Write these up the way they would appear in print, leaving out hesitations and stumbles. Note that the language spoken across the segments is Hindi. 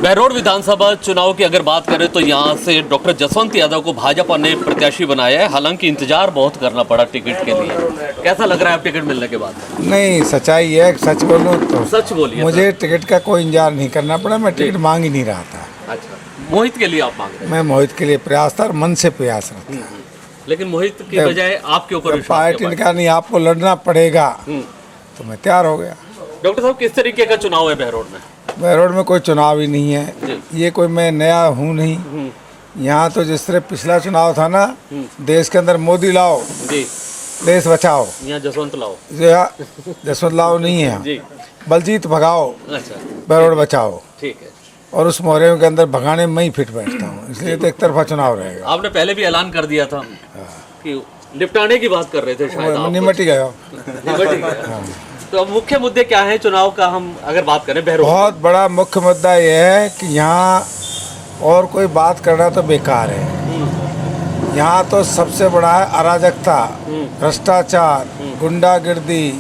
बहरोड विधानसभा चुनाव की अगर बात करें तो यहाँ से डॉक्टर जसवंत यादव को भाजपा ने प्रत्याशी बनाया है। हालांकि इंतजार बहुत करना पड़ा टिकट के लिए। कैसा लग रहा है आप टिकट मिलने के बाद? नहीं, सच्चाई है, सच बोलूं तो सच बोलिए। मुझे टिकट का कोई इंतजार नहीं करना पड़ा। मैं टिकट मांग ही नहीं रहा था। अच्छा, मोहित के लिए आप मांग रहे हैं? मैं मोहित के लिए प्रयास था और मन से प्रयास रहा था। लेकिन मोहित की बजाय आपके ऊपर विश्वास पार्टी का नहीं, आपको लड़ना पड़ेगा तो मैं तैयार हो गया। डॉक्टर साहब, किस तरीके का चुनाव है बहरोड में? बहरोड में कोई चुनाव ही नहीं है। ये कोई मैं नया हूँ नहीं। यहाँ तो जिस तरह पिछला चुनाव था ना, देश के अंदर मोदी लाओ जी, देश बचाओ, यहाँ जसवंत लाओ। जसवंत लाओ नहीं है, जी, बलजीत भगाओ, अच्छा, बहरोड बचाओ। ठीक है। और उस मोहरे के अंदर भगाने में ही फिट बैठता हूँ, इसलिए तो एक तरफा चुनाव रहेगा। आपने पहले भी ऐलान कर दिया था कि निपटाने की बात कर रहे थे शायद आप। निमट ही गया। निपट ही गया। तो अब मुख्य मुद्दे क्या हैं चुनाव का, हम अगर बात करें बहरोड? बहुत बड़ा मुख्य मुद्दा यह है कि यहाँ और कोई बात करना तो बेकार है। यहाँ तो सबसे बड़ा है अराजकता, भ्रष्टाचार, गुंडागिर्दी,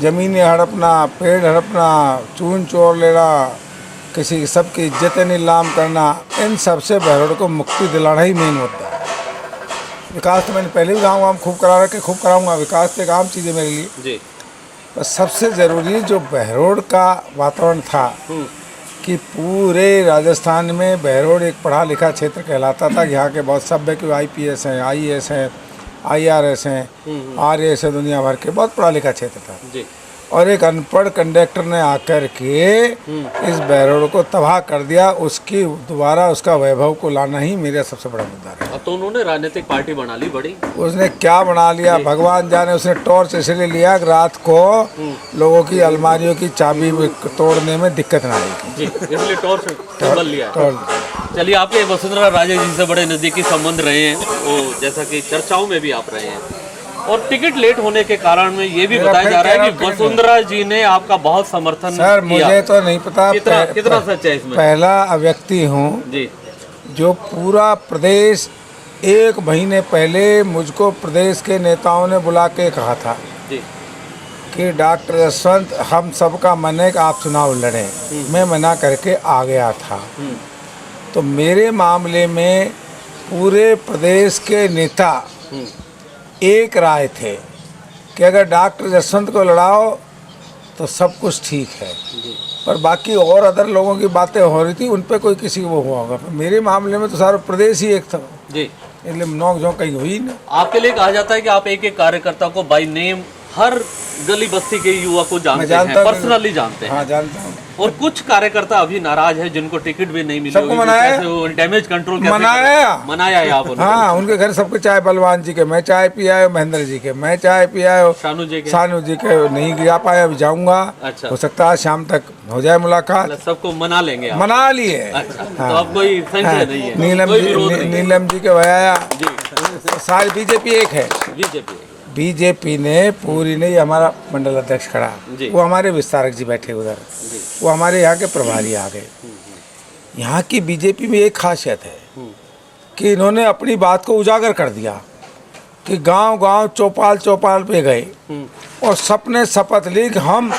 जमीनें हड़पना, पेड़ हड़पना, चून चोर लेना, किसी सबकी इज्जतें नीलाम करना। इन सबसे बहरोड को मुक्ति दिलाना ही मेन मुद्दा है। विकास तो मैंने पहले भी कहूँगा, हम खूब करा रखे, खूब कराऊंगा। विकास तो एक आम चीज़ है मेरे लिए जी। बस सबसे ज़रूरी जो बहरोड का वातावरण था कि पूरे राजस्थान में बहरोड एक पढ़ा लिखा क्षेत्र कहलाता था। यहाँ के बहुत सभ्य के IPS हैं, IAS हैं, IRS हैं, RAS है, दुनिया भर के बहुत पढ़ा लिखा क्षेत्र था जी। और एक अनपढ़ कंडक्टर ने आकर के इस बहरोड को तबाह कर दिया। उसकी दोबारा उसका वैभव को लाना ही मेरा सबसे बड़ा मुद्दा है। अब तो उन्होंने राजनीतिक पार्टी बना ली बड़ी। उसने क्या बना लिया भगवान जाने। उसने टॉर्च इसलिए लिया कि रात को लोगों की अलमारियों की चाबी तोड़ने में दिक्कत ना आएगी जी, इसलिए टॉर्च टेबल लिया। चलिए, आपके वसुंधरा राजे जी से बड़े नज़दीकी संबंध रहे हैं, वो जैसा कि चर्चाओं में भी आप रहे हैं, और टिकट लेट होने के कारण में ये भी बताया जा रहा है कि वसुंधरा जी ने आपका बहुत समर्थन सर किया। मुझे तो नहीं पता कितना सच है इसमें। पहला व्यक्ति हूँ जी, जो पूरा प्रदेश 1 महीने पहले मुझको प्रदेश के नेताओं ने बुला के कहा था जी कि डॉक्टर जसवंत, हम सबका मन है कि आप चुनाव लड़ें। मैं मना करके आ गया था। तो मेरे मामले में पूरे प्रदेश के नेता एक राय थे कि अगर डॉक्टर जसवंत को लड़ाओ तो सब कुछ ठीक है, पर बाकी और अदर लोगों की बातें हो रही थी, उन पे कोई किसी वो हुआ होगा। मेरे मामले में तो सारा प्रदेश ही एक था जी, इसलिए नोक झोंक कहीं हुई ना। आपके लिए कहा जाता है कि आप एक एक कार्यकर्ता को बाय नेम, हर गली बस्ती के युवा को जानते हैं, पर्सनली जानते हैं। हाँ, जानता हूँ। और कुछ कार्यकर्ता अभी नाराज है जिनको टिकट भी नहीं मिली। सबको मनाया, डैमेज कंट्रोल मनाया है आप। हाँ, उनके घर सबको चाय, बलवान जी के मैं चाय पी आयो, महेंद्र जी के मैं चाय पी आयो, शानू जी के नहीं गिरा पाया, अभी जाऊंगा। अच्छा, हो सकता है शाम तक हो जाए मुलाकात। सबको मना लेंगे आप? मना लिए। अच्छा, तो अब कोई संशय नहीं है? नीलम जी के भैया सारी बीजेपी एक है। बीजेपी ने पूरी ने हमारा मंडल अध्यक्ष खड़ा, वो हमारे विस्तारक जी बैठे उधर, वो हमारे यहाँ के प्रभारी आ गए। यहाँ की बीजेपी में एक खासियत है कि इन्होंने अपनी बात को उजागर कर दिया कि गांव-गांव चौपाल पे गए और सबने शपथ ली कि हम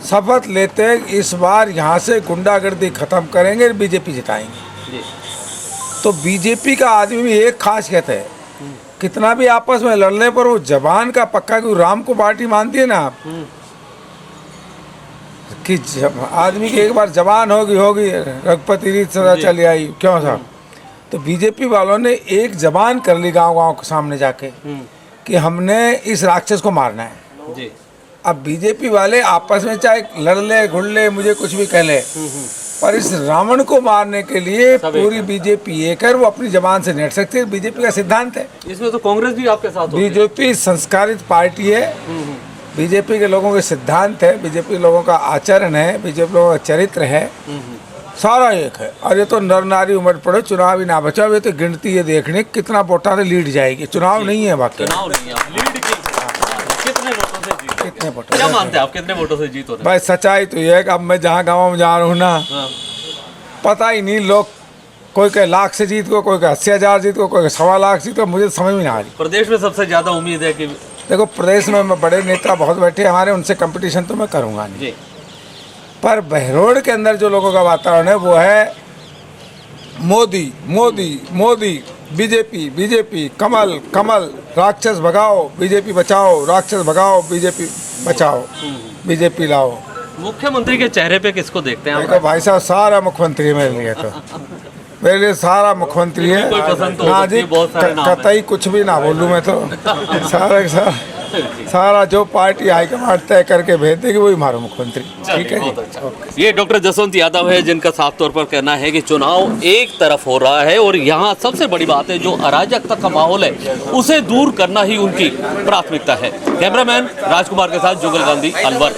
शपथ लेते इस बार यहाँ से गुंडागर्दी खत्म करेंगे, बीजेपी जिताएंगे। तो बीजेपी का आदमी भी एक खासियत है, कितना भी आपस में लड़ने पर वो जबान का पक्का, कि राम को पार्टी मानती है ना आप, कि आदमी की एक बार जबान होगी रघुपति रीत सदा चली आई, क्यों साहब। तो बीजेपी वालों ने एक जबान कर ली गांव-गांव के सामने जाके कि हमने इस राक्षस को मारना है जी। अब बीजेपी वाले आपस में चाहे लड़ ले घुड़ ले, मुझे कुछ भी कह ले, पर इस रावण को मारने के लिए पूरी बीजेपी एक है, वो अपनी जबान से नहीं हट सकती। बीजेपी का सिद्धांत है। इसमें तो कांग्रेस भी आपके साथ होती है। बीजेपी संस्कारित पार्टी है, बीजेपी के लोगों के सिद्धांत है, बीजेपी लोगों का आचरण है, बीजेपी लोगों का चरित्र है, सारा एक है। और ये तो नर नारी उमड़ पड़े, चुनाव ही ना बचा। ये तो गिनती है देखने कितना वोटा से लीड जाएगी। चुनाव नहीं है, बाकी चुनाव नहीं है, लीड की कितने वोटों, क्या मानते हैं आप, कितने वोटों से जीत हो? भाई सच्चाई तो ये है कि अब मैं जहाँ गाँव में जा रहा हूँ ना, पता ही नहीं, लोग कोई कहे लाख से जीत को, कोई कहे 80,000 जीत को, कोई कहे 1.25 लाख जीत को, मुझे समझ में नहीं आ रही। प्रदेश में सबसे ज्यादा उम्मीद है कि देखो प्रदेश में बड़े नेता बहुत बैठे हमारे, उनसे कंपटीशन तो मैं करूँगा नहीं, पर बहरोड के अंदर जो लोगों का वातावरण है वो है मोदी मोदी मोदी, बीजेपी बीजेपी, कमल कमल, राक्षस भगाओ बीजेपी बचाओ, राक्षस भगाओ बीजेपी बचाओ, बीजेपी लाओ। मुख्यमंत्री के चेहरे पे किसको देखते हैं आप? देखो भाई साहब, सारा मुख्यमंत्री है मेरे लिए, तो मेरे लिए सारा मुख्यमंत्री है। कोई पसंद तो हो हाँ सकती जी, है, बहुत सारे नाम हैं। कतई कुछ भी ना बोलूँ मैं तो, सारा का सारा जो पार्टी हाईकमांड तय करके भेज देगी वही हमारा मुख्यमंत्री। ठीक है बहुत जी। अच्छा। ये डॉक्टर जसवंत यादव है, जिनका साफ तौर पर कहना है कि चुनाव एक तरफ हो रहा है और यहाँ सबसे बड़ी बात है, जो अराजकता का माहौल है उसे दूर करना ही उनकी प्राथमिकता है। कैमरामैन राजकुमार के साथ जुगल गांधी, अलवर।